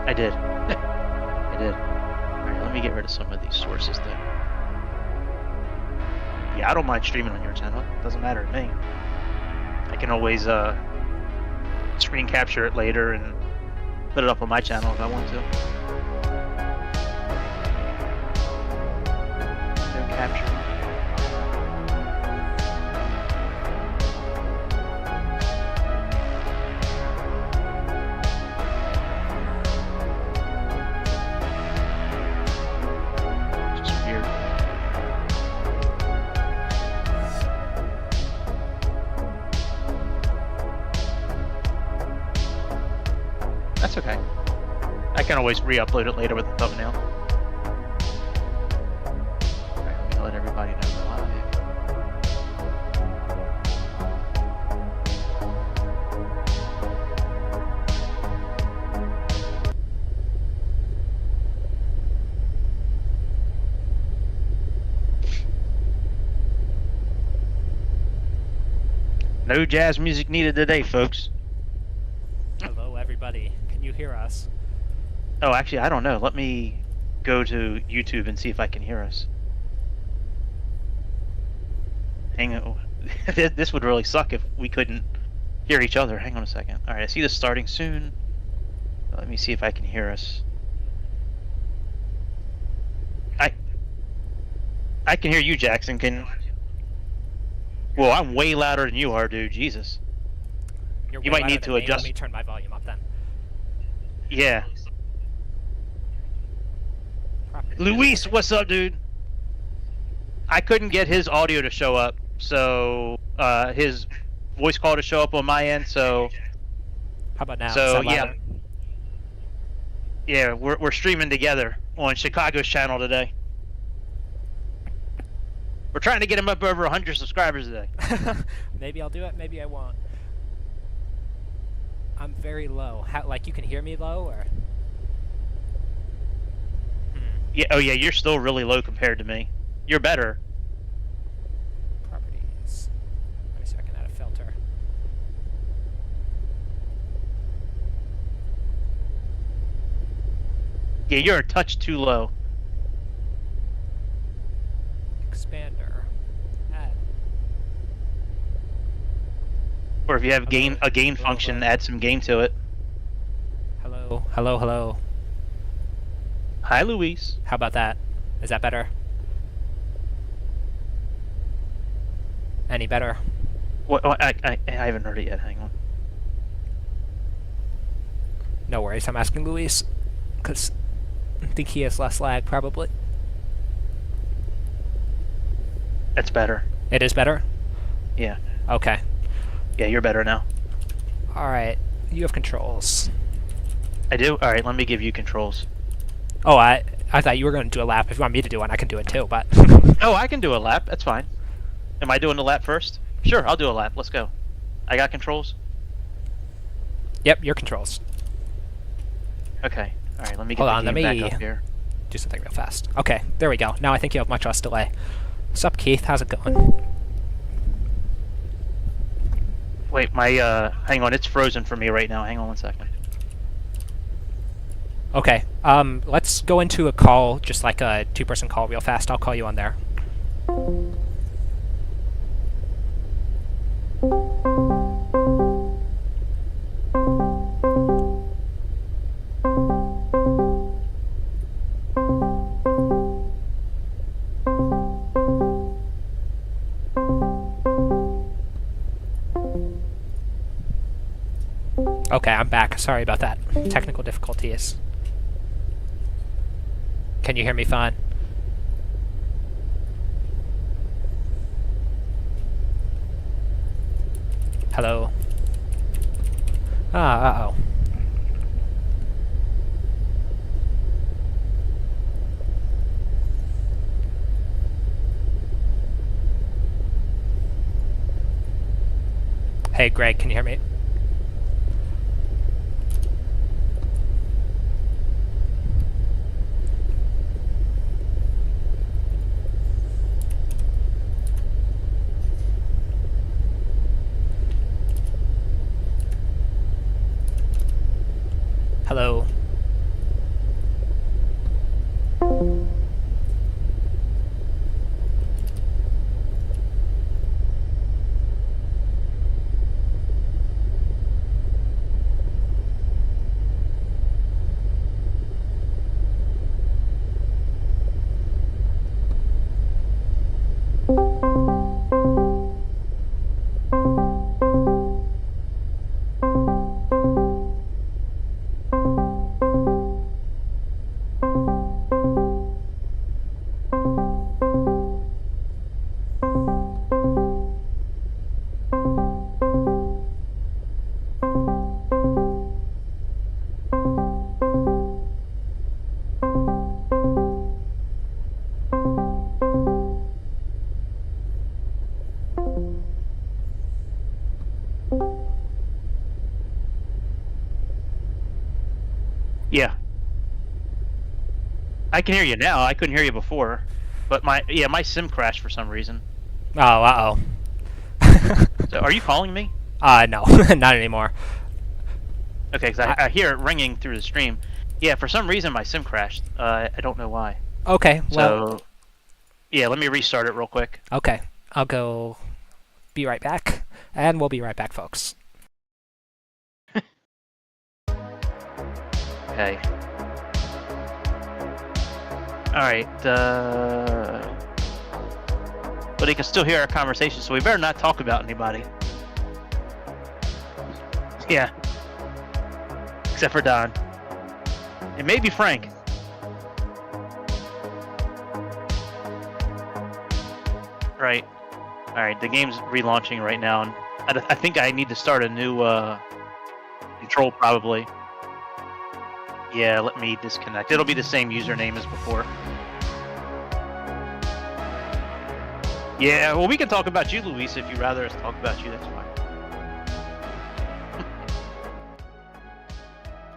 I did. I did. Alright, let me get rid of some of these sources though. Yeah, I don't mind streaming on your channel. Doesn't matter to me. I can always screen capture it later and put it up on my channel if I want to. No capture. Just weird. That's okay. I can always re-upload it later with the thumbnail. Alright, let me let everybody know we're live. No jazz music needed today, folks. Hello, everybody. Can you hear us? Oh, actually, I don't know. Let me go to YouTube and see if I can hear us. Hang on. This would really suck if we couldn't hear each other. Hang on a second. Alright, I see this starting soon. Let me see if I can hear us. I can hear you, Jackson. Well, I'm way louder than you are, dude. Jesus. You're You way might louder need than to me. adjust. Let me turn my volume up then. Yeah. Property. Luis, what's up, dude? I couldn't get his audio to show up, so his voice call to show up on my end. So How about now? Is So that yeah, louder? yeah, we're streaming together on Chicago's channel today. We're trying to get him up over 100 subscribers today. Maybe I'll do it. Maybe I won't. I'm very low. How, like, you can hear me low, or? Yeah. Oh yeah, you're still really low compared to me. You're better. Properties. Let me see if I can add a filter. Yeah, you're a touch too low. Expander. Add. Or if you have gain Hello. a gain Hello, function, hello. add some gain to it. Hello. Hello. Hello. Hi, Luis. How about that? Is that better? Any better? What? I haven't heard it yet. Hang on. No worries. I'm asking Luis because I think he has less lag, probably. That's better. It is better? Yeah. Okay. Yeah, you're better now. Alright. You have controls. I do. All right. Let me give you controls. Oh, I thought you were going to do a lap. If you want me to do one, I can do it too, but... Oh, I can do a lap. That's fine. Am I doing the lap first? Sure, I'll do a lap. Let's go. I got controls. Yep, your controls. Okay. All right. Let me get Hold the on, let game me- back up here. Do something real fast. Okay, there we go. Now I think you have much less delay. What's up, Keith? How's it going? Wait, my hang on. It's frozen for me right now. Hang on one second. Okay, let's go into a call, just like a two-person call real fast. I'll call you on there. Okay, I'm back. Sorry about that. Technical difficulties. Can you hear me fine? Hello? Ah, uh-oh. Hey, Greg, can you hear me? Hello? Yeah. I can hear you now. I couldn't hear you before. But my sim crashed for some reason. Oh, uh-oh. So are you calling me? No, not anymore. Okay, because I hear it ringing through the stream. Yeah, for some reason my sim crashed. I don't know why. Okay, well... So, yeah, let me restart it real quick. Okay, I'll go be right back. And we'll be right back, folks. Okay. Alright, but he can still hear our conversation, so we better not talk about anybody. Yeah. Except for Don. And maybe Frank. Right. Alright, the game's relaunching right now, and I think I need to start a new, control, probably. Yeah, let me disconnect. It'll be the same username as before. Yeah, well, we can talk about you, Luis, if you'd rather us talk about you, that's fine.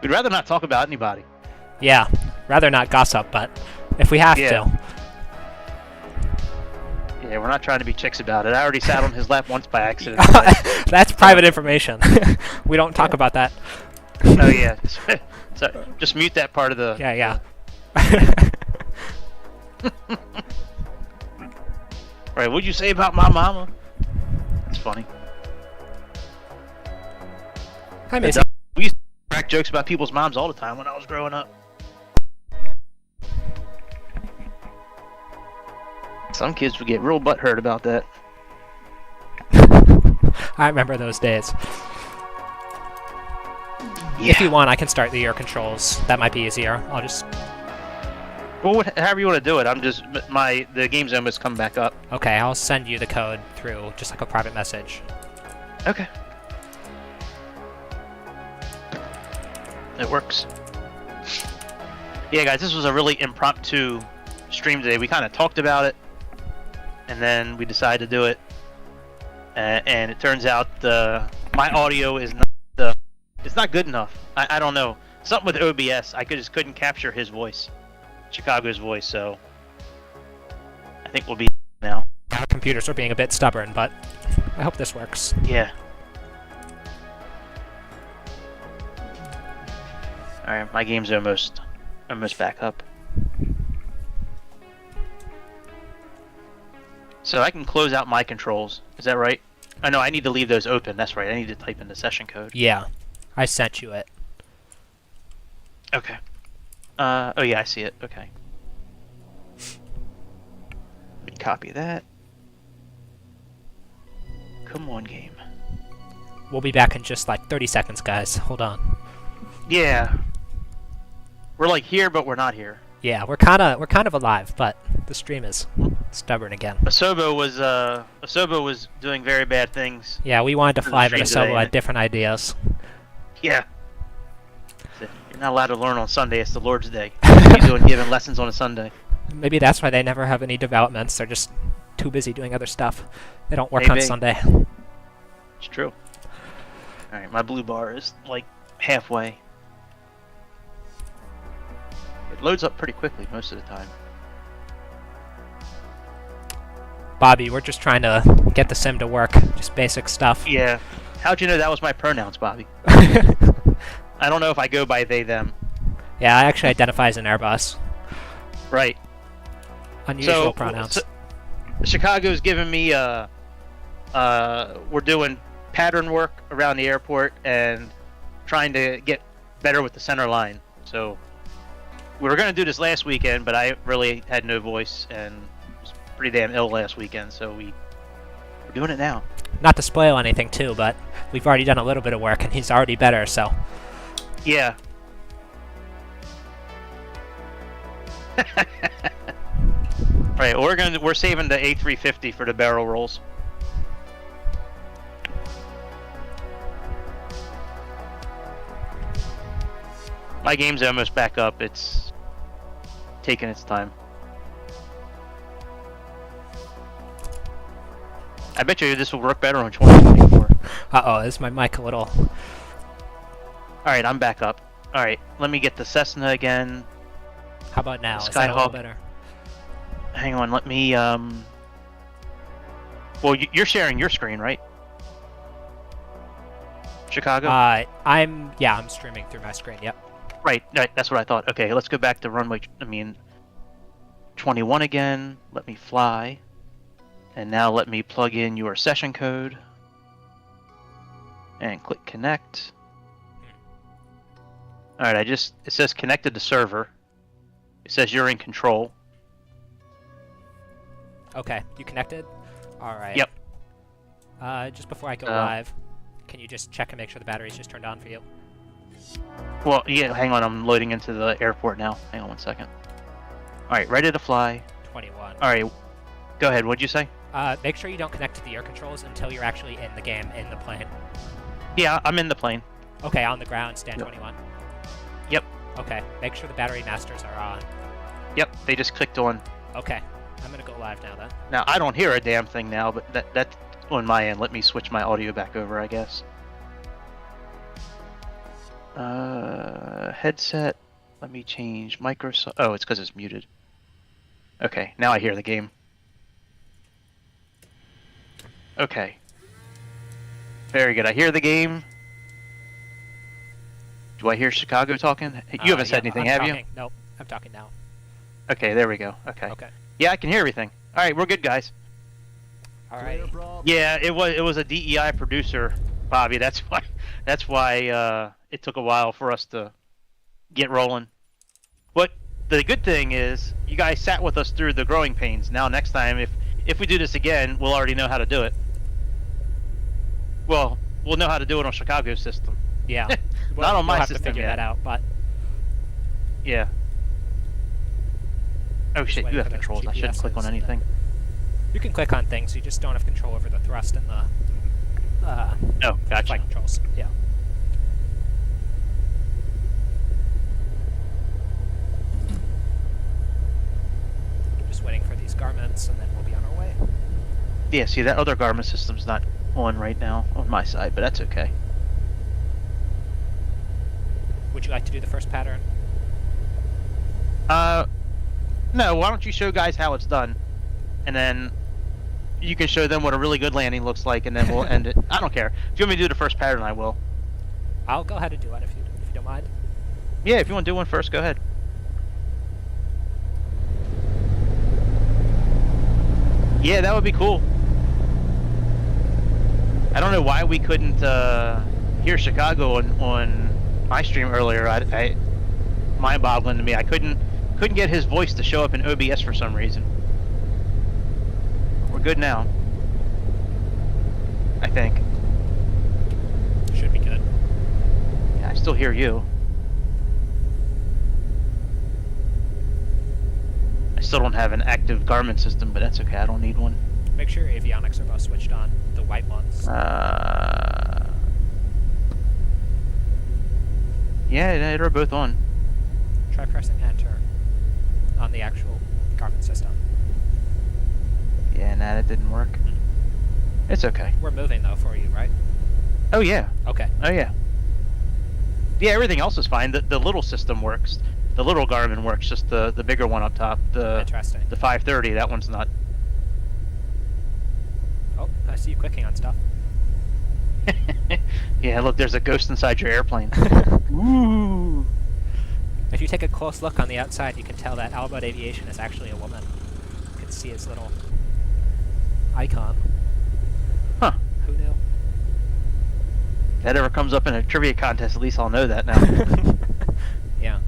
We'd rather not talk about anybody. Yeah, rather not gossip, but if we have to. Yeah, we're not trying to be chicks about it. I already sat on his lap once by accident. That's private information. We don't talk about that. Oh, yeah. So, just mute that part of the... Yeah. Right, what'd you say about my mama? That's funny. Hi, Mason. We used to crack jokes about people's moms all the time when I was growing up. Some kids would get real butthurt about that. I remember those days. Yeah. If you want, I can start the ear controls. That might be easier. I'll just... Well, however you want to do it. I'm just... The game's almost come back up. Okay, I'll send you the code through just like a private message. Okay. It works. Yeah, guys, this was a really impromptu stream today. We kind of talked about it, and then we decided to do it. And it turns out my audio is not it's not good enough. I don't know. Something with OBS. I just couldn't capture his voice, Chicago's voice. So I think we'll be now. Our computers are being a bit stubborn, but I hope this works. Yeah. All right, my game's almost back up. So I can close out my controls. Is that right? Oh no, I need to leave those open. That's right. I need to type in the session code. Yeah, I sent you it. Okay. Oh yeah, I see it. Okay. Let me copy that. Come on, game. We'll be back in just like 30 seconds, guys. Hold on. Yeah. We're like here, but we're not here. Yeah, we're kind of alive, but the stream is stubborn again. Asobo was doing very bad things. Yeah, we wanted to fly, but stream Asobo today. had different ideas. Yeah. You're not allowed to learn on Sunday. It's the Lord's Day. He's doing giving lessons on a Sunday. Maybe that's why they never have any developments. They're just too busy doing other stuff. They don't work on Maybe. Sunday. It's true. All right, my blue bar is like halfway. It loads up pretty quickly most of the time. Bobby, we're just trying to get the sim to work. Just basic stuff. Yeah. How'd you know that was my pronouns, Bobby? I don't know if I go by they, them. Yeah, I actually identify as an Airbus. Right. Unusual pronouns. So, Chicago's giving me, we're doing pattern work around the airport and trying to get better with the center line. So, we were going to do this last weekend, but I really had no voice and was pretty damn ill last weekend, so we're doing it now. Not to spoil anything, too, but we've already done a little bit of work, and he's already better, so... Yeah. Right, we're saving the A350 for the barrel rolls. My game's almost back up. It's taking its time. I bet you this will work better on 2024. Uh-oh, is my mic a little... Alright, I'm back up. Alright, let me get the Cessna again. How about now? Is that a little Skyhawk. better? Hang on, let me, Well, you're sharing your screen, right? Chicago? I'm streaming through my screen. Yep. Right, that's what I thought. Okay, let's go back to runway, 21 again. Let me fly. And now let me plug in your session code. And click connect. Alright, it says connected to server. It says you're in control. Okay, you connected? Alright. Yep. Just before I go live, can you just check and make sure the battery's just turned on for you? Well, yeah, hang on, I'm loading into the airport now. Hang on 1 second. Alright, ready to fly. 21. Alright, go ahead, what'd you say? Make sure you don't connect to the air controls until you're actually in the game, in the plane. Yeah, I'm in the plane. Okay, on the ground, stand 21. Yep. Okay, make sure the battery masters are on. Yep, they just clicked on. Okay, I'm gonna go live now then. Now, I don't hear a damn thing now, but that's on my end. Let me switch my audio back over, I guess. Headset. Let me change Microsoft. Oh, it's because it's muted. Okay, now I hear the game. Okay. Very good. I hear the game. Do I hear Chicago talking? You haven't said anything, have you? Nope, I'm talking now. Okay, there we go. Okay. Okay. Yeah, I can hear everything. All right, we're good, guys. All right. Yeah, it was a DEI producer, Bobby. That's why it took a while for us to get rolling. But the good thing is you guys sat with us through the growing pains. Now next time, if we do this again, we'll already know how to do it. Well, we'll know how to do it on Chicago's system. Yeah. Not on my we'll have system to figure yet. that out, but Yeah. Oh shit, waiting you have for the controls. I shouldn't click on GPSs. anything. you can click on things. You just don't have control over the thrust and the Oh, gotcha. flight controls. Yeah. Just waiting for these garments, and then we'll be on our way. Yeah, see, that other garment system's not on right now on my side, but that's okay. Would you like to do the first pattern? No, why don't you show guys how it's done? And then you can show them what a really good landing looks like, and then we'll end it. I don't care. If you want me to do the first pattern, I will. I'll go ahead and do it if you don't mind. Yeah, if you want to do one first, go ahead. Yeah, that would be cool. I don't know why we couldn't hear Chicago on my stream earlier. I mind-boggling to me. I couldn't get his voice to show up in OBS for some reason. We're good now. I think. Should be good. Yeah, I still hear you. I still don't have an active Garmin system, but that's okay. I don't need one. Make sure your avionics are both switched on. The white ones. Yeah, they're both on. Try pressing enter on the actual Garmin system. Yeah, nah, that didn't work. It's okay. We're moving though for you, right? Oh yeah. Okay. Oh yeah. Yeah, everything else is fine. The little system works. The little Garmin works. Just the bigger one up top. Interesting. The 530. That one's not. Oh, I see you clicking on stuff. Yeah, look, there's a ghost inside your airplane. Ooh. If you take a close look on the outside, you can tell that Albert Aviation is actually a woman. You can see his little icon. Huh. Who knew? If that ever comes up in a trivia contest, at least I'll know that now. Yeah.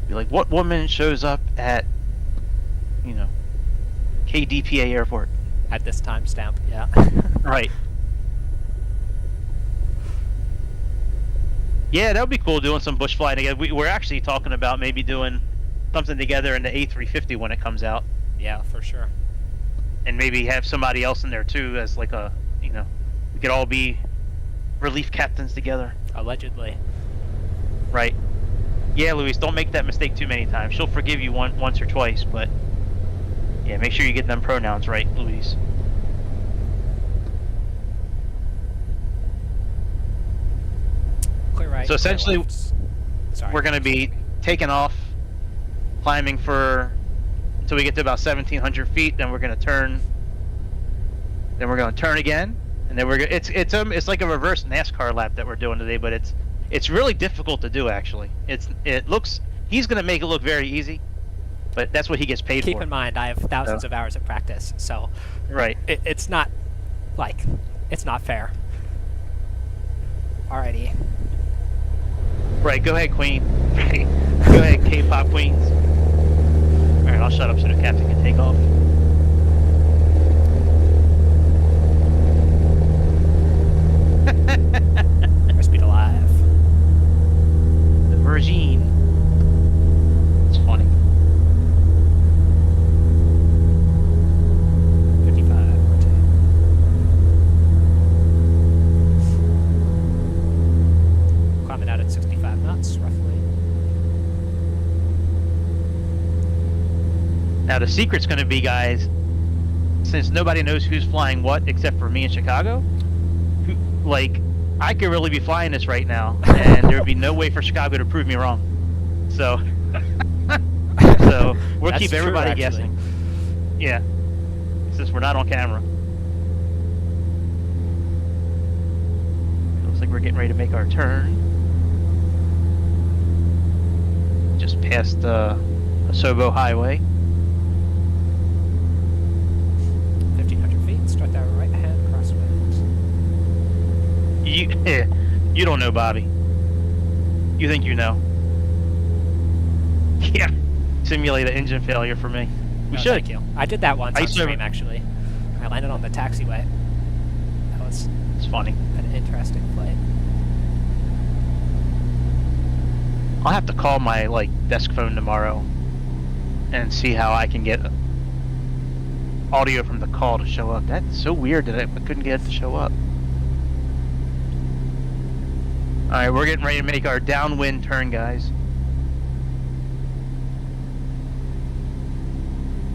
Be like, what woman shows up at, KDPA airport? At this timestamp, yeah. Right. Yeah, that would be cool doing some bush flying together. We're actually talking about maybe doing something together in the A350 when it comes out. Yeah, for sure. And maybe have somebody else in there too as like a, we could all be relief captains together. Allegedly. Right. Yeah, Louise, don't make that mistake too many times. She'll forgive you once or twice, but yeah, make sure you get them pronouns right, Louise. Clear right. So essentially, clear left. Sorry. we're going to be taking off, climbing for until we get to about 1,700 feet. Then we're going to turn. Then we're going to turn again, and then it's like a reverse NASCAR lap that we're doing today, but it's really difficult to do actually. He's going to make it look very easy, but that's what he gets paid for. Keep in mind, I have thousands of hours of practice, so Right. It's not like it's not fair. Alrighty. Right. Go ahead, Queen. Go ahead, K-pop queens. All right, I'll shut up so the captain can take off. First beat alive. The Virgin. It's funny. 55. Rotate. Climbing out at 65 knots, roughly. Now the secret's going to be, guys, since nobody knows who's flying what except for me in Chicago, like, I could really be flying this right now, and there would be no way for Chicago to prove me wrong. So, we'll That's keep everybody true, actually. guessing. Yeah, since we're not on camera. Looks like we're getting ready to make our turn. Just past Asobo Highway. 1,500 feet. Start that right hand crosswind. You don't know, Bobby. You think you know? Yeah. Simulate an engine failure for me. We No, should. Thank you. I did that once I on used to- stream, actually. I landed on the taxiway. That was It's funny. an interesting flight. I'll have to call my desk phone tomorrow and see how I can get audio from the call to show up. That's so weird that I couldn't get it to show up. All right, we're getting ready to make our downwind turn, guys.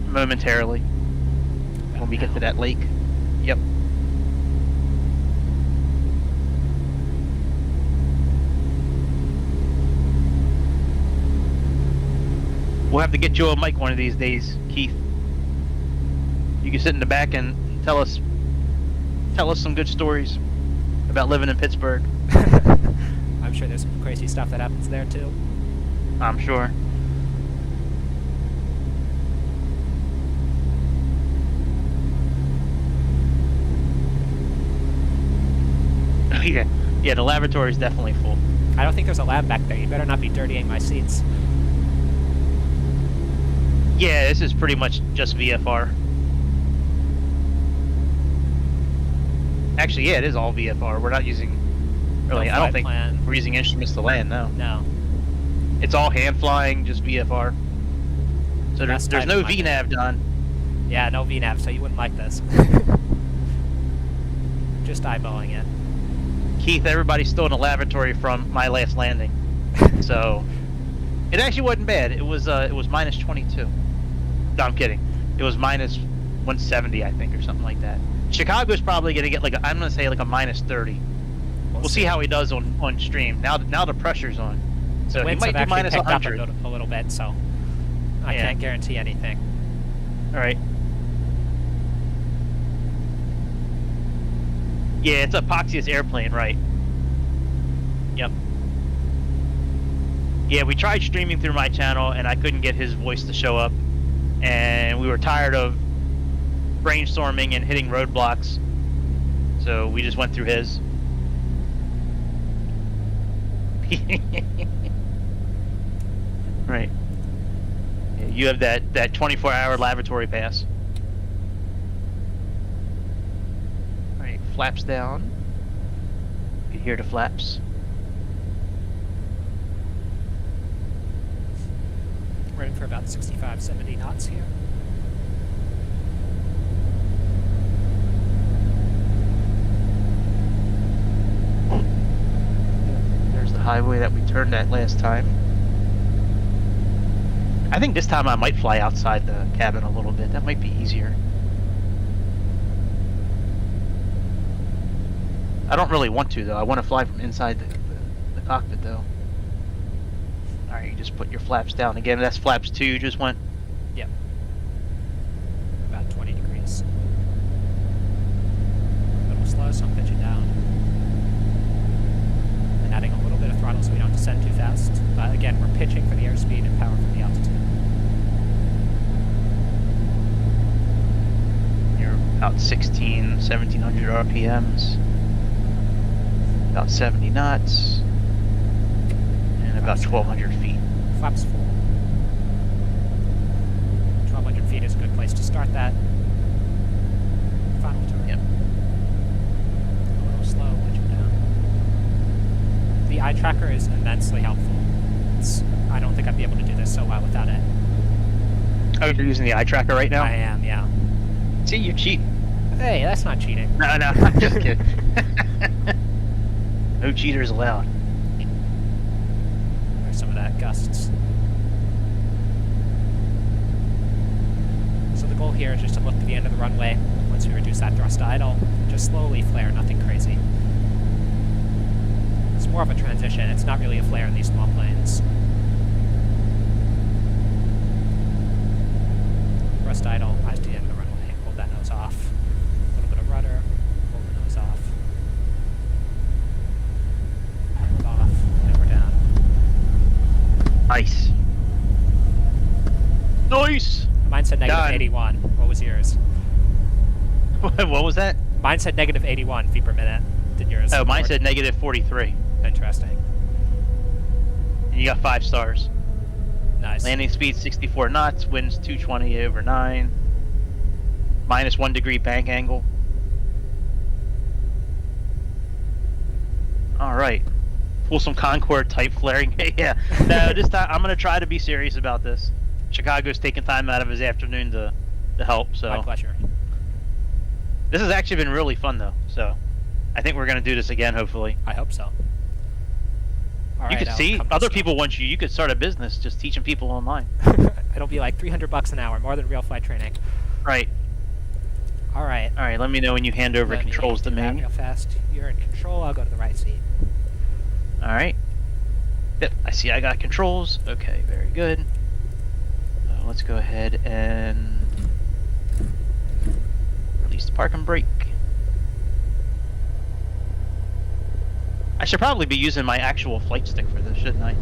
Momentarily, when we get to that lake. Yep. We'll have to get you a mic one of these days, Keith. You can sit in the back and tell us some good stories about living in Pittsburgh. I'm sure there's some crazy stuff that happens there, too. I'm sure. Yeah, the lavatory is definitely full. I don't think there's a lab back there. You better not be dirtying my seats. Yeah, this is pretty much just VFR. Actually, yeah, it is all VFR. We're not using... Really, No I don't flight think plan. we're using instruments to land, no. No. It's all hand flying, just VFR. So Last there's time no in my VNAV done. Yeah, no VNAV, so you wouldn't like this. Just eyeballing it. Keith, everybody's still in the lavatory from my last landing. So it actually wasn't bad. It was minus 22. No, I'm kidding. It was minus 170, I think, or something like that. Chicago's probably gonna get I'm gonna say a minus 30. We'll see how he does on stream. Now the pressure's on. So he Winds might have do actually minus picked up 100. a little bit, so I Yeah. can't guarantee anything. All right. Yeah, it's Apoxius airplane, right? Yep. Yeah, we tried streaming through my channel, and I couldn't get his voice to show up. And we were tired of brainstorming and hitting roadblocks, so we just went through his. Right. Yeah, you have that 24-hour lavatory pass. Alright, flaps down. You can hear the flaps. We're in for about 65, 70 knots here. There's the highway that we turned at last time. I think this time I might fly outside the cabin a little bit. That might be easier. I don't really want to, though. I want to fly from inside the cockpit, though. Alright, you just put your flaps down again. That's flaps 2 you just went. Yep. About 20 degrees. A little slow, so I'm pitching down. And adding a little bit of throttle so we don't descend too fast. But again, we're pitching for the airspeed and power from the altitude. You're about 1700 RPMs. About 70 knots. And about 1200 feet. Flaps full. 1200 feet is a good place to start that. Final turn. Yep. A little slow, pitching down. The eye tracker is immensely helpful. I don't think I'd be able to do this so well without it. Oh, you're using the eye tracker right now? I am, yeah. See, you're cheating. Hey, that's not cheating. No, I'm just kidding. No cheaters allowed. There's some of that gusts. So the goal here is just to look to the end of the runway. Once we reduce that thrust to idle, just slowly flare, nothing crazy. It's more of a transition. It's not really a flare in these small planes. Thrust idle, eyes to the end of the runway. Hold that nose off. A little bit of rudder. Hold the nose off. Hold off. And we're down. Nice. Nice! Mine said negative Done. 81. What was yours? What was that? Mine said negative 81 feet per minute. Did yours? Oh, mine record? said negative 43. Interesting. And you got 5 stars. Nice. Landing speed 64 knots, winds 220 over 9. Minus 1 degree bank angle. Alright. Pull some Concorde type flaring. Yeah. No, this time I'm going to try to be serious about this. Chicago's taking time out of his afternoon to help, so. My pleasure. This has actually been really fun, though, so. I think we're going to do this again, hopefully. I hope so. All You right, could see, come to other stop. people want you. You could start a business just teaching people online. It'll be like $300 an hour, more than real flight training. Right. All right. All right, let me know when you hand over Let me controls to do that me. real fast. You're in control. I'll go to the right seat. All right. Yep, I see I got controls. Okay, very good. Let's go ahead and release the parking brake. I should probably be using my actual flight stick for this, shouldn't I?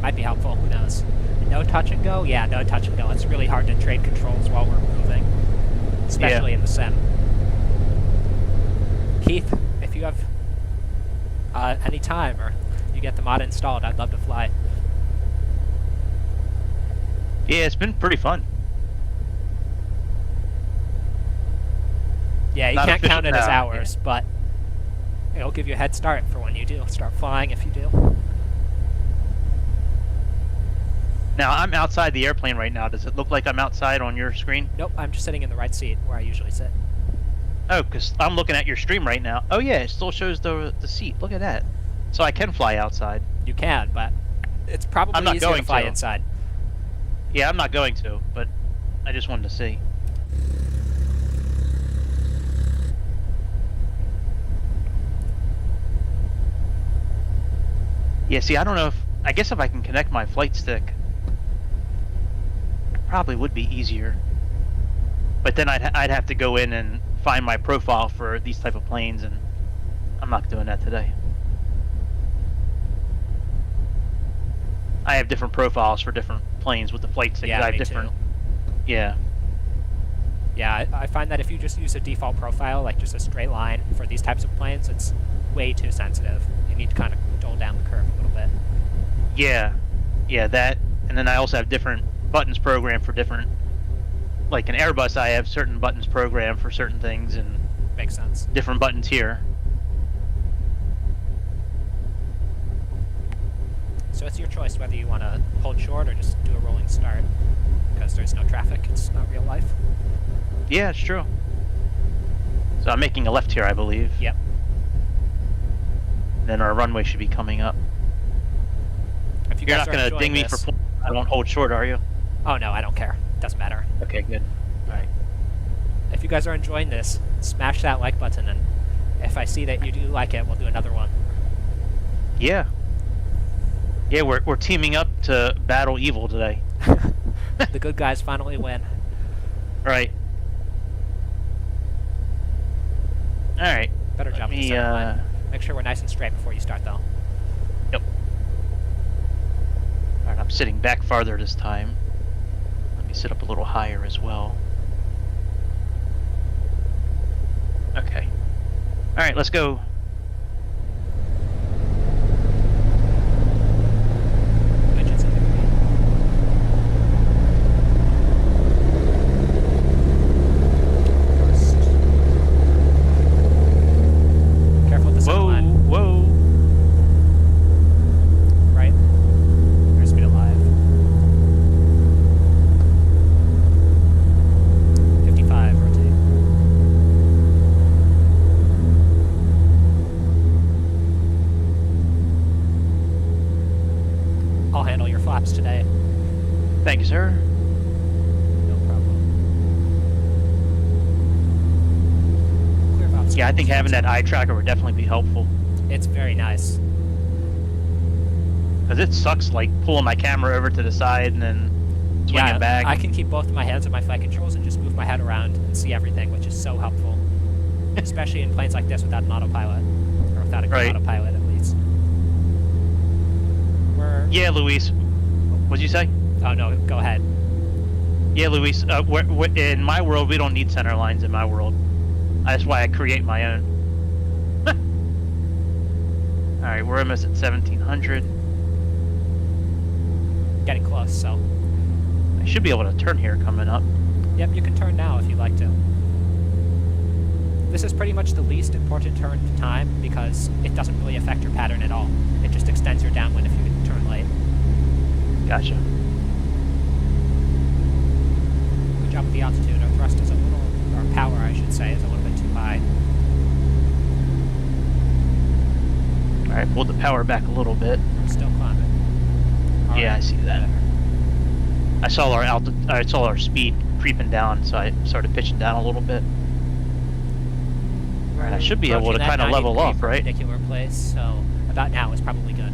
Might be helpful. Who knows? No touch and go? Yeah, no touch and go. It's really hard to trade controls while we're moving, especially in the sim. Keith, if you have any time or you get the mod installed, I'd love to fly. Yeah, it's been pretty fun. Yeah, you Not can't count it efficient as now, hours, but it'll give you a head start for when you do start flying if you do. Now, I'm outside the airplane right now. Does it look like I'm outside on your screen? Nope, I'm just sitting in the right seat where I usually sit. Oh, because I'm looking at your stream right now. Oh, yeah, it still shows the seat. Look at that. So I can fly outside. You can, but it's probably I'm not easier going to fly to. inside. Yeah, I'm not going to, but I just wanted to see. Yeah, see, I don't know if... I guess if I can connect my flight stick, it probably would be easier. But then I'd have to go in and find my profile for these type of planes, and I'm not doing that today. I have different profiles for different planes with the flight stick. Yeah, I have me different. too. Yeah. Yeah, I find that if you just use a default profile, like just a straight line for these types of planes, it's way too sensitive. You need to kind of dole down the curve a little bit. Yeah, yeah, that, and then I also have different buttons programmed for different, like an Airbus I have certain buttons programmed for certain things, and Makes sense. different buttons here. So it's your choice whether you want to hold short or just do a rolling start, because there's no traffic, it's not real life. Yeah, it's true. So I'm making a left here, I believe. Yep. Then our runway should be coming up. If you You're guys not are going to ding enjoying me for this- I don't hold short, are you? Oh no, I don't care. Doesn't matter. Okay, good. Alright. If you guys are enjoying this, smash that like button, and if I see that you do like it, we'll do another one. Yeah. Yeah, we're teaming up to battle evil today. The good guys finally win. Right. All right. Better jump to the center line. Make sure we're nice and straight before you start, though. Yep. All right, I'm sitting back farther this time. Let me sit up a little higher as well. Okay. All right, let's go. Widgets in the green. First. Careful with the center line. Whoa. Right. There's speed alive. 55, rotate. I'll handle your flaps today. Thank you, sir. No problem. Clear valves. Yeah, I think having that eye tracker would definitely be helpful. It's very nice. Because it sucks, like, pulling my camera over to the side and then swinging back. I can keep both of my hands on my flight controls and just move my head around and see everything, which is so helpful. Especially in planes like this without an autopilot. Or without a good autopilot, at least. We're... Yeah, Luis. What'd you say? Oh, no, go ahead. Yeah, Luis. In my world, we don't need center lines in my world. That's why I create my own. Alright, we're almost at 1700. Getting close, so... I should be able to turn here coming up. Yep, you can turn now if you'd like to. This is pretty much the least important turn time because it doesn't really affect your pattern at all. It just extends your downwind if you turn late. Gotcha. Good job with the altitude. Our thrust is a little, or power I should say, is a little bit too high. Alright, pulled the power back a little bit. We're still climbing. All Yeah, right. I see that. I saw our speed creeping down, so I started pitching down a little bit. Alright, I should be able to kind of level off, right? Perpendicular place, so about now is probably good.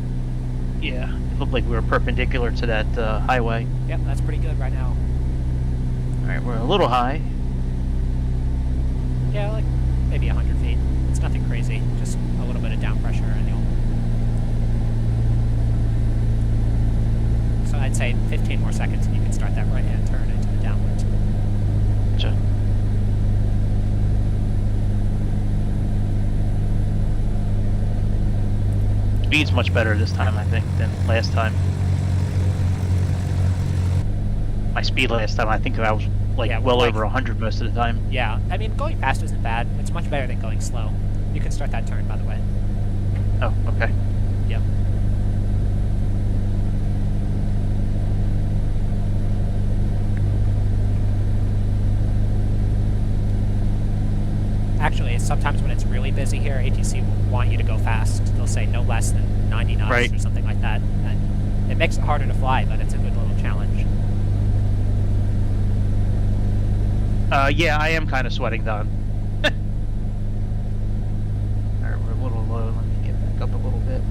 Yeah, it looked like we were perpendicular to that highway. Yep, that's pretty good right now. Alright, we're a little high. Yeah, like maybe 100 feet. It's nothing crazy, just a little bit of down pressure and you'll... So I'd say 15 more seconds and you can start that right-hand turn into the downwind. Gotcha. Speed's much better this time, I think, than last time. My speed last time, I think I was well over 100 most of the time. Yeah, I mean, going fast isn't bad. It's much better than going slow. You can start that turn, by the way. Oh, okay. Yep. Actually, sometimes when it's really busy here, ATC will want you to go fast. They'll say no less than 90 knots Right. or something like that. And it makes it harder to fly, but it's a good little challenge. Yeah, I am kind of sweating down. Alright, we're a little low. Let me get back up a little bit.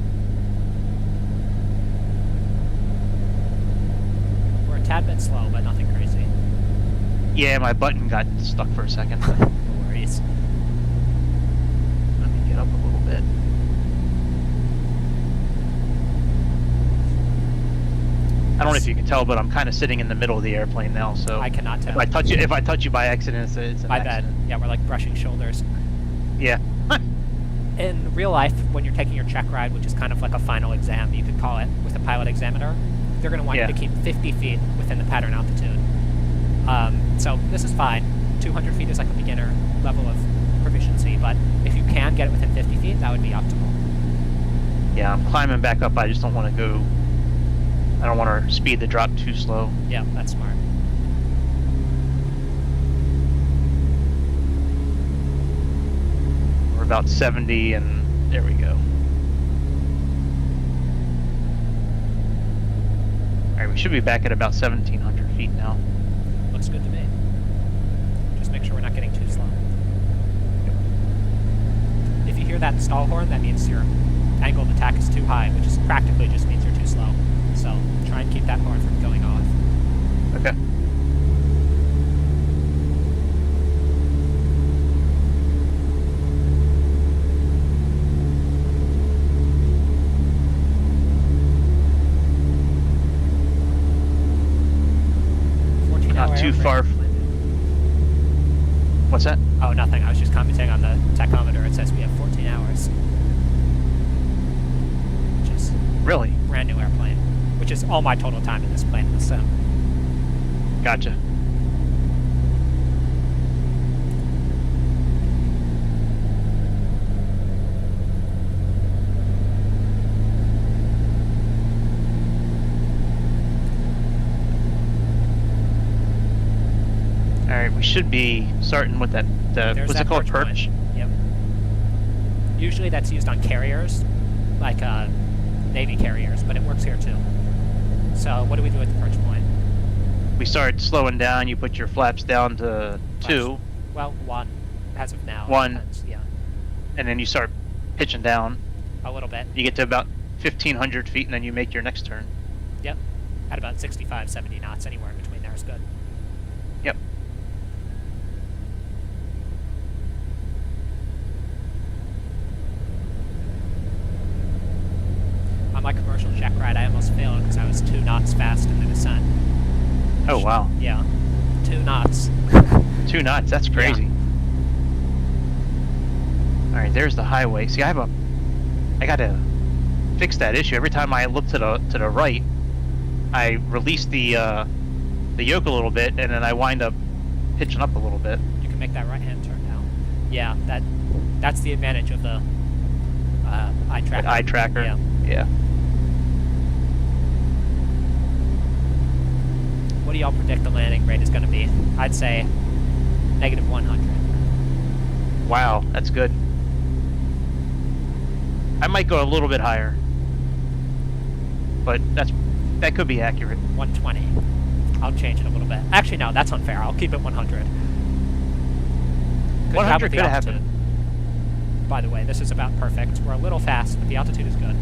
We're a tad bit slow, but nothing crazy. Yeah, my button got stuck for a second. No worries. Let me get up a little bit. I don't know if you can tell, but I'm kind of sitting in the middle of the airplane now, so I cannot tell. if I touch you by accident, it's an My bad. accident. Yeah, we're like brushing shoulders. Yeah. In real life, when you're taking your check ride, which is kind of like a final exam, you could call it, with a pilot examiner, they're going to want you to keep 50 feet within the pattern altitude. So this is fine. 200 feet is like a beginner level of proficiency, but if you can get it within 50 feet, that would be optimal. Yeah, I'm climbing back up. I just don't want to go. I don't want to speed the drop too slow. Yeah, that's smart. We're about 70, and there we go. Alright, we should be back at about 1,700 feet now. Looks good to me. Just make sure we're not getting too slow. If you hear that stall horn, that means your angle of attack is too high, which is practically just means you're too too slow. So try and keep that horn from going off. Okay. Not too far. What's that? Oh, nothing. I was just commenting on the tachometer. It says we have 14 hours. Which is really brand new airplane. Which is all my total time in this plane in the sim. Gotcha. Alright, we should be starting with that, what's it called, perch? Yep. Usually that's used on carriers, like Navy carriers, but it works here too. So what do we do at the perch point? We start slowing down, you put your flaps down to 2. Well, 1, as of now. 1. Depends, yeah. And then you start pitching down. A little bit. You get to about 1,500 feet and then you make your next turn. Yep. At about 65, 70 knots, anywhere in between there is good. Yep. On my commercial check ride, I almost failed because I was 2 knots fast in the descent. Oh, wow. Yeah. 2 knots. 2 knots, that's crazy. Yeah. Alright, there's the highway. See, I gotta fix that issue. Every time I look to the right, I release the yoke a little bit, and then I wind up pitching up a little bit. You can make that right-hand turn now. Yeah, that's the advantage of the eye tracker. Eye tracker. Yeah. Yeah. What do y'all predict the landing rate is going to be? I'd say -100. Wow, that's good. I might go a little bit higher, but that could be accurate. 120. I'll change it a little bit. Actually, no, that's unfair. I'll keep it 100. Good 100 could happen. By the way, this is about perfect. We're a little fast, but the altitude is good.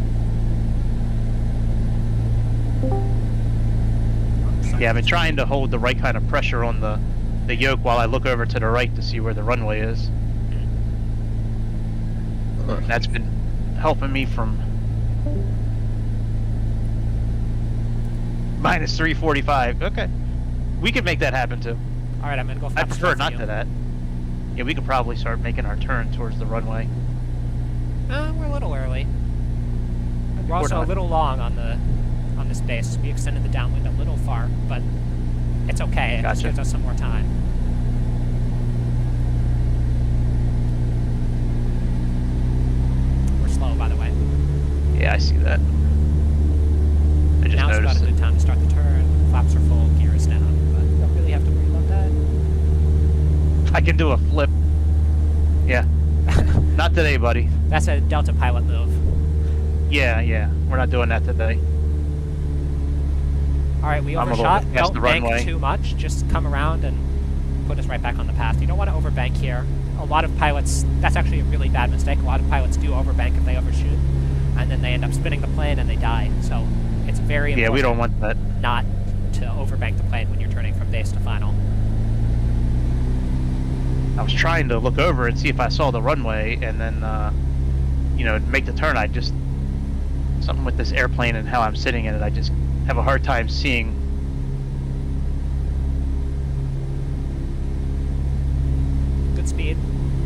Yeah, I've been trying to hold the right kind of pressure on the yoke while I look over to the right to see where the runway is. That's been helping me from -345. Okay. We could make that happen too. Alright, I'm gonna go I flaps prefer for not you. to that. Yeah, we could probably start making our turn towards the runway. We're a little early. We're also a not. little long on this base. We extended the downwind a little far, but it's okay. It just Gotcha. gives us some more time. We're slow, by the way. Yeah, I see that. I just Now's about noticed a good it. time to start the turn. Flaps are full, gear is down, but you don't really have to worry about that. I can do a flip. Yeah. Not today, buddy. That's a Delta pilot move. Yeah. We're not doing that today. Alright, we I'm a little overshot. bit past Don't the bank runway. too much. Just come around and put us right back on the path. You don't want to overbank here. A lot of pilots, that's actually a really bad mistake. A lot of pilots do overbank if they overshoot. And then they end up spinning the plane and they die. So it's very important Yeah, we don't want that. not to overbank the plane when you're turning from base to final. I was trying to look over and see if I saw the runway and then, make the turn. Something with this airplane and how I'm sitting in it, I just have a hard time seeing. Good speed.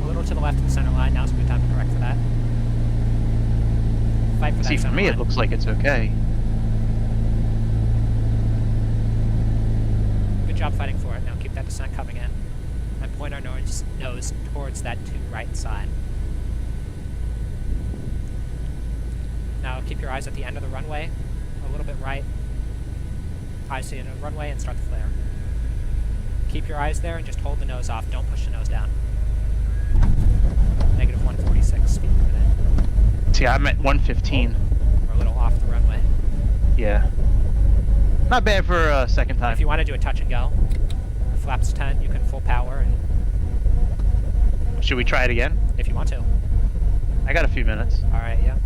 A little to the left of the center line. Now's a good time to correct for that. Fight for that See, for center me, line. it looks like it's okay. Good job fighting for it. Now keep that descent coming in. And point our nose towards that to right side. Now keep your eyes at the end of the runway. A little bit right. Eyes to the end of the runway and start the flare. Keep your eyes there and just hold the nose off. Don't push the nose down. -146 speed per minute. See, I'm at 115. We're a little off the runway. Yeah. Not bad for a second time. If you want to do a touch and go, flaps 10, you can full power, and Should we try it again? if you want to. I got a few minutes. Alright, yeah.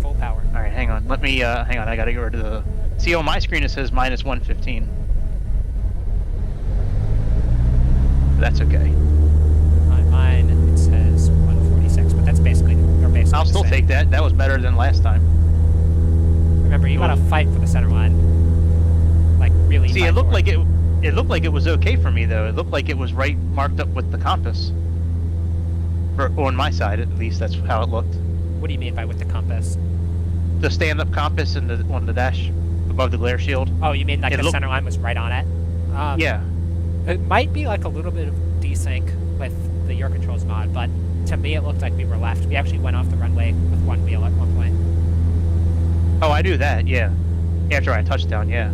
Full power. Alright, hang hang on. Let me, hang on, I gotta get rid of the... See, on my screen it says minus 115. That's okay. On mine, it says 146, but that's basically, they're basically I'll the still same. take that. That was better than last time. Remember, you gotta fight for the center line. Like, really See, fight it looked for like it looked like it was okay for me, though. It looked like it was right marked up with the compass. On my side, at least, that's how it looked. What do you mean by with the compass? The stand-up compass and on the dash above the glare shield. Oh, you mean like It the looked- center line was right on it? Yeah. It might be like a little bit of desync with the Your Controls mod, but to me it looked like we were left. We actually went off the runway with one wheel at one point. Oh, I do that, yeah. After I touched down, yeah.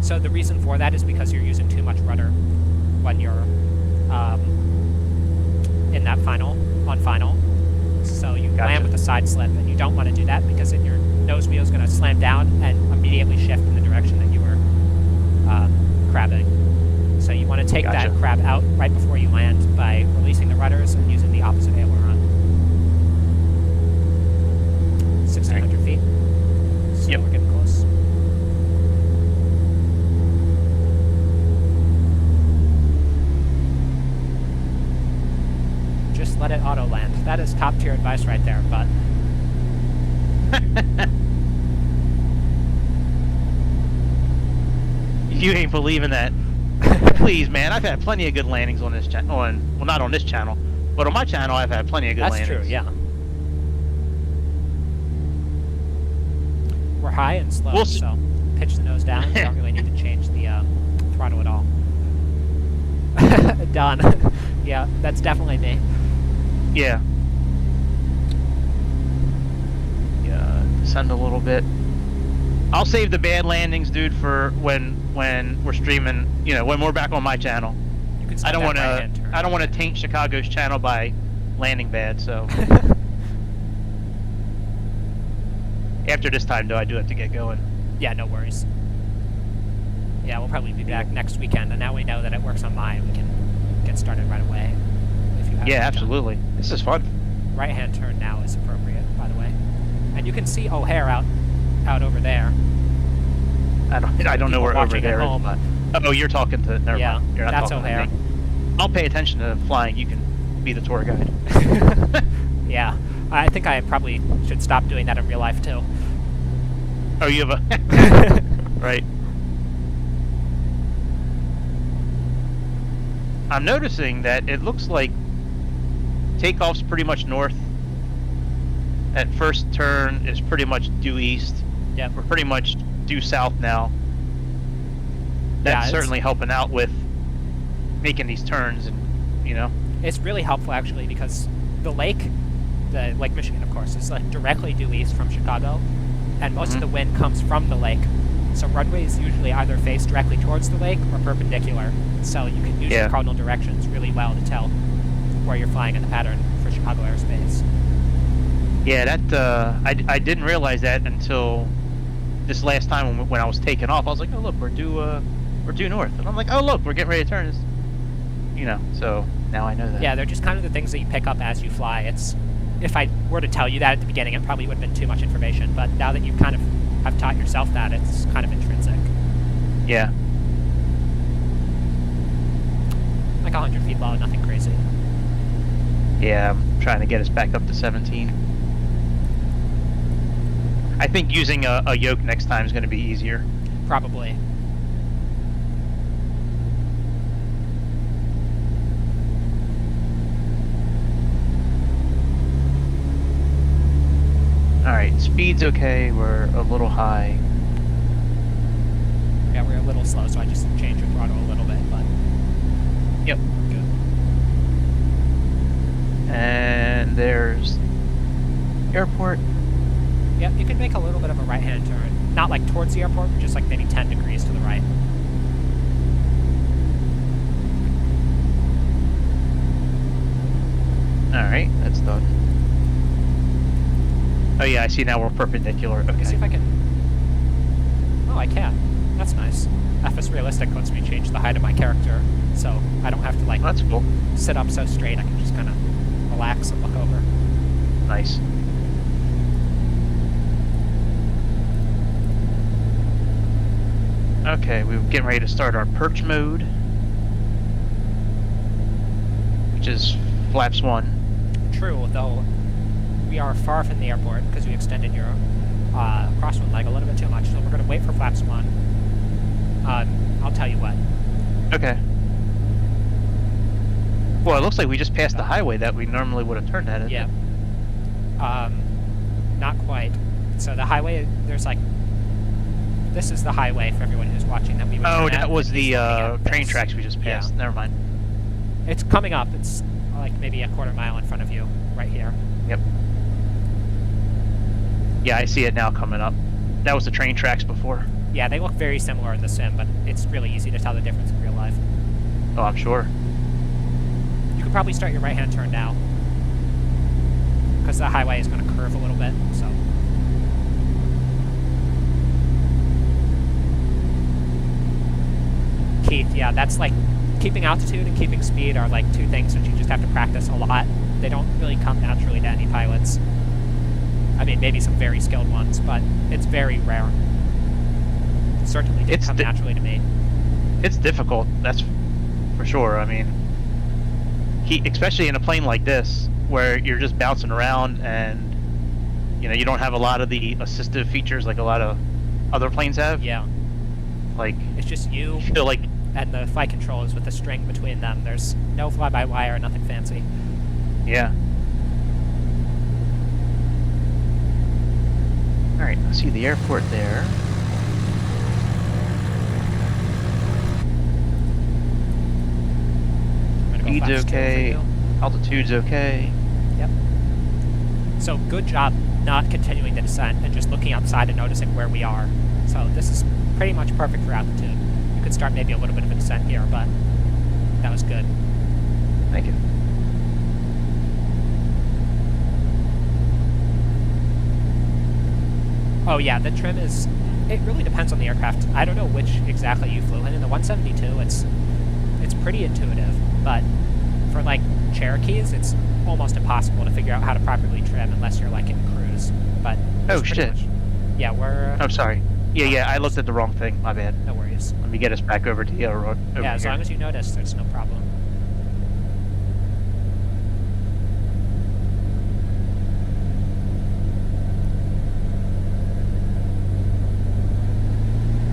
So the reason for that is because you're using too much rudder when you're in that on final. So you Gotcha. land with a side slip, and you don't want to do that because then your nose wheel is going to slam down and immediately shift in the direction that you were crabbing. So you want to take Gotcha. that crab out right before you land by releasing the rudders and using the opposite aileron. 1,600 feet. So Yep. we're getting close. Just let it auto land. That is top tier advice right there, but You ain't believing that. Please, man, I've had plenty of good landings on this channel. Well, not on this channel, but on my channel, I've had plenty of good that's landings. true, yeah. We're high and slow, We'll see. so pitch the nose down. You don't really need to change the throttle at all. Done. Yeah, that's definitely me. Yeah. Yeah, descend a little bit. I'll save the bad landings, dude, for when we're streaming. You know, when we're back on my channel. You can I don't want want to taint Chicago's channel by landing bad. So after this time, though, I do have to get going. Yeah, no worries. Yeah, we'll probably be back next weekend, and now we know that it works on mine. We can get started right away. If you have Yeah, it done. absolutely. This is fun. Right-hand turn now is appropriate, by the way. And you can see O'Hare out over there. I don't know People where over watching at there is, home. but oh, you're talking to. Never Yeah, mind. You're not that's talking O'Hare. to me. I'll pay attention to flying. You can be the tour guide. Yeah, I think I probably should stop doing that in real life too. Oh, you have a right. I'm noticing that it looks like takeoff's pretty much north. At first turn is pretty much due east. Yep. We're pretty much due south now. Yeah, That's it's- certainly helping out with making these turns, and you know. It's really helpful actually because the Lake Michigan, of course, is like directly due east from Chicago, and most of the wind comes from the lake. So runways usually either face directly towards the lake or perpendicular. So you can use your cardinal directions really well to tell where you're flying in the pattern for Chicago airspace. Yeah, that I didn't realize that until this last time when I was taking off. I was like, oh look, we're due north, and I'm like, oh look, we're getting ready to turn. This, you know, so now I know that. Yeah, they're just kind of the things that you pick up as you fly. It's if I were to tell you that at the beginning, it probably would have been too much information. But now that you kind of have taught yourself that, it's kind of intrinsic. Yeah. Like 100 feet low, nothing crazy. Yeah, I'm trying to get us back up to 17. I think using a yoke next time is going to be easier. Probably. Alright, speed's okay, we're a little high. Yeah, we're a little slow, so I just changed your throttle a little bit, but... Yep. Good. And there's airport. Yeah, you can make a little bit of a right-hand turn. Not like towards the airport, but just like maybe 10 degrees to the right. Alright, that's done. Oh yeah, I see now we're perpendicular. Let me see Okay. if I can... Oh, I can. That's nice. FS Realistic lets me change the height of my character, so I don't have to like That's cool. sit up so straight. I can just kind of relax and look over. Nice. Okay, we're getting ready to start our perch mode, which is flaps 1. True, though we are far from the airport because we extended your crosswind leg a little bit too much, so we're going to wait for flaps 1. I'll tell you what. Okay. Well, it looks like we just passed the highway that we normally would have turned at. Yeah. Not quite. So the highway, there's like... This is the highway for everyone who's watching that we would Oh, turn that at, was and the he's looking at train this. tracks we just passed. Yeah. Never mind. It's coming up. It's like maybe a quarter mile in front of you, right here. Yep. Yeah, I see it now coming up. That was the train tracks before. Yeah, they look very similar in the sim, but it's really easy to tell the difference in real life. Oh, I'm sure. You could probably start your right-hand turn now, because the highway is going to curve a little bit, so... Keith, yeah, that's like... Keeping altitude and keeping speed are like two things that you just have to practice a lot. They don't really come naturally to any pilots. I mean, maybe some very skilled ones, but it's very rare. It certainly didn't come naturally to me. It's difficult, that's for sure. I mean, especially in a plane like this, where you're just bouncing around and, you know, you don't have a lot of the assistive features like a lot of other planes have. Yeah. Like, it's just you feel like... and the flight controllers with the string between them. There's no fly-by-wire, nothing fancy. Yeah. Alright, I see the airport there. Speed's okay, altitude's okay. Yep. So good job not continuing the descent and just looking outside and noticing where we are. So this is pretty much perfect for altitude. You could start maybe a little bit of a descent here, but that was good. Thank you. Oh yeah, the trim is... It really depends on the aircraft. I don't know which exactly you flew in. In the 172, it's pretty intuitive, but for like Cherokees, it's almost impossible to figure out how to properly trim unless you're like in cruise. But oh shit! Much, yeah, we're... Oh, sorry. Yeah, I looked at the wrong thing. My bad. No worries. Let me get us back over to the other road. Yeah, as long as you notice, there's no problem.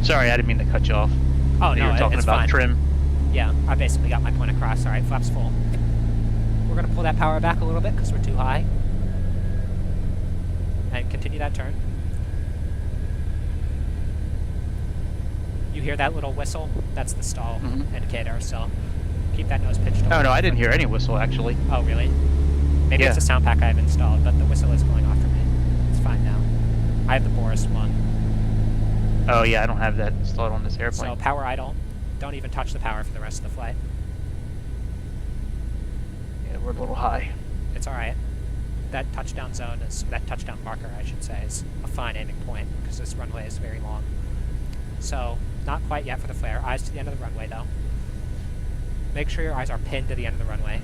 Sorry, I didn't mean to cut you off. Oh, no, you were talking it's about fine. trim. Yeah, I basically got my point across. All right, flaps full. We're going to pull that power back a little bit because we're too high. And continue that turn. You hear that little whistle? That's the stall indicator, so keep that nose pitched over. Oh, no, I didn't hear any whistle, actually. Oh, really? Maybe it's a sound pack I have installed, but the whistle is going off for me. It's fine now. I have the Boris one. Oh, yeah, I don't have that installed on this airplane. So power idle. Don't even touch the power for the rest of the flight. Yeah, we're a little high. It's alright. That touchdown zone is, that touchdown marker, I should say, is a fine aiming point, because this runway is very long. So, not quite yet for the flare. Eyes to the end of the runway, though. Make sure your eyes are pinned to the end of the runway.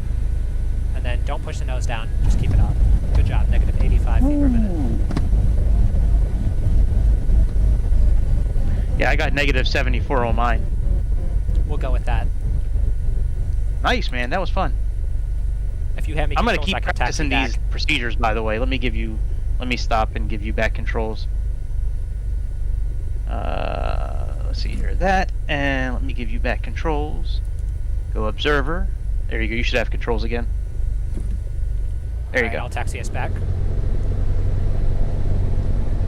And then don't push the nose down, just keep it up. Good job, negative 85 feet per minute. Yeah, I got negative 74 on mine. We'll go with that. Nice, man. That was fun. If you have me I'm controls, gonna keep I can tap practicing you these back. procedures, by the way. Let me stop and give you back controls. Let's see here. That, and let me give you back controls. Go observer. There you go. You should have controls again. There you go. I'll taxi us back.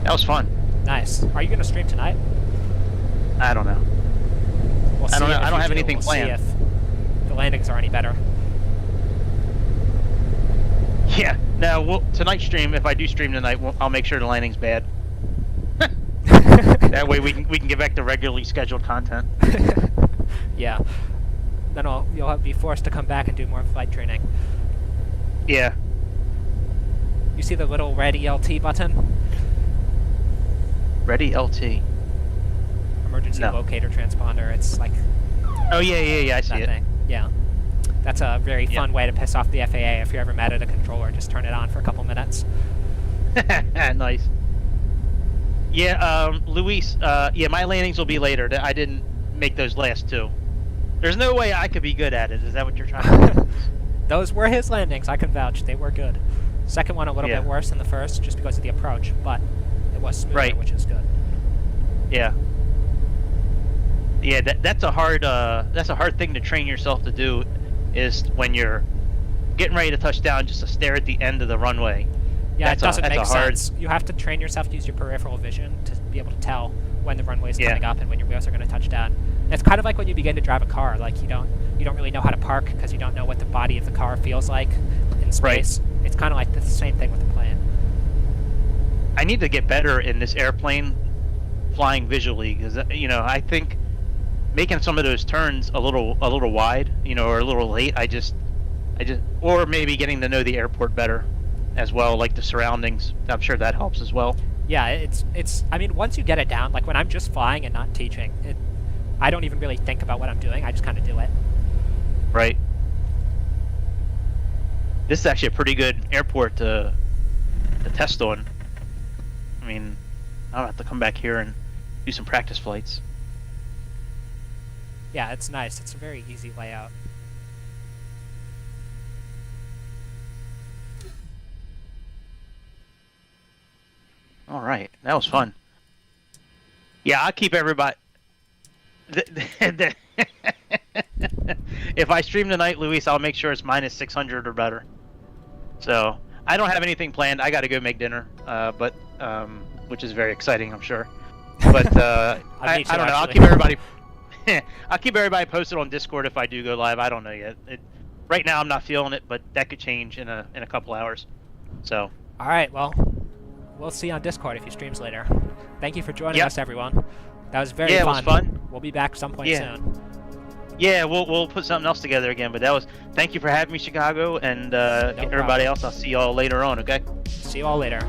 That was fun. Nice. Are you going to stream tonight? I don't know. We'll I don't know. I don't have do. anything We'll planned. See if the landings are any better. Yeah. No, tonight's stream, if I do stream tonight, I'll make sure the landing's bad. That way we can get back to regularly scheduled content. Yeah. Then you'll be forced to come back and do more flight training. Yeah. You see the little red ELT button? Ready LT. Emergency locator transponder. It's like... Oh, yeah, I see it. Thing. Yeah. That's a very fun way to piss off the FAA. If you're ever mad at a controller, just turn it on for a couple minutes. Nice. Yeah, Luis. Yeah, my landings will be later. I didn't make those last two. There's no way I could be good at it. Is that what you're trying to say? Those were his landings. I can vouch. They were good. Second one a little bit worse than the first, just because of the approach, but it was smoother, which is good. Yeah. Yeah, that's a hard thing to train yourself to do, is when you're getting ready to touch down, just to stare at the end of the runway. Yeah, it doesn't make sense. You have to train yourself to use your peripheral vision to be able to tell when the runway is coming up and when your wheels are going to touch down. And it's kind of like when you begin to drive a car. Like you don't really know how to park because you don't know what the body of the car feels like in space. Right. It's kind of like the same thing with the plane. I need to get better in this airplane flying visually, because I think making some of those turns a little wide, or a little late. Or maybe getting to know the airport better as well, like the surroundings. I'm sure that helps as well. Yeah, it's. I mean, once you get it down, like when I'm just flying and not teaching, I don't even really think about what I'm doing. I just kind of do it. Right. This is actually a pretty good airport to test on. I mean, I'll have to come back here and do some practice flights. Yeah, it's nice. It's a very easy layout. All right, that was fun. Yeah, I'll keep everybody. If I stream tonight, Luis, I'll make sure it's minus 600 or better. So I don't have anything planned. I got to go make dinner, but which is very exciting, I'm sure. But I don't know. I'll keep everybody. I'll keep everybody posted on Discord if I do go live. I don't know yet. Right now, I'm not feeling it, but that could change in a couple hours. So. All right. Well, we'll see on Discord if he streams later. Thank you for joining us, everyone. That was very fun. Yeah, it was fun. We'll be back some point soon. Yeah, we'll put something else together again. But thank you for having me, Chicago, and everybody else. I'll see y'all later on. Okay. See you all later.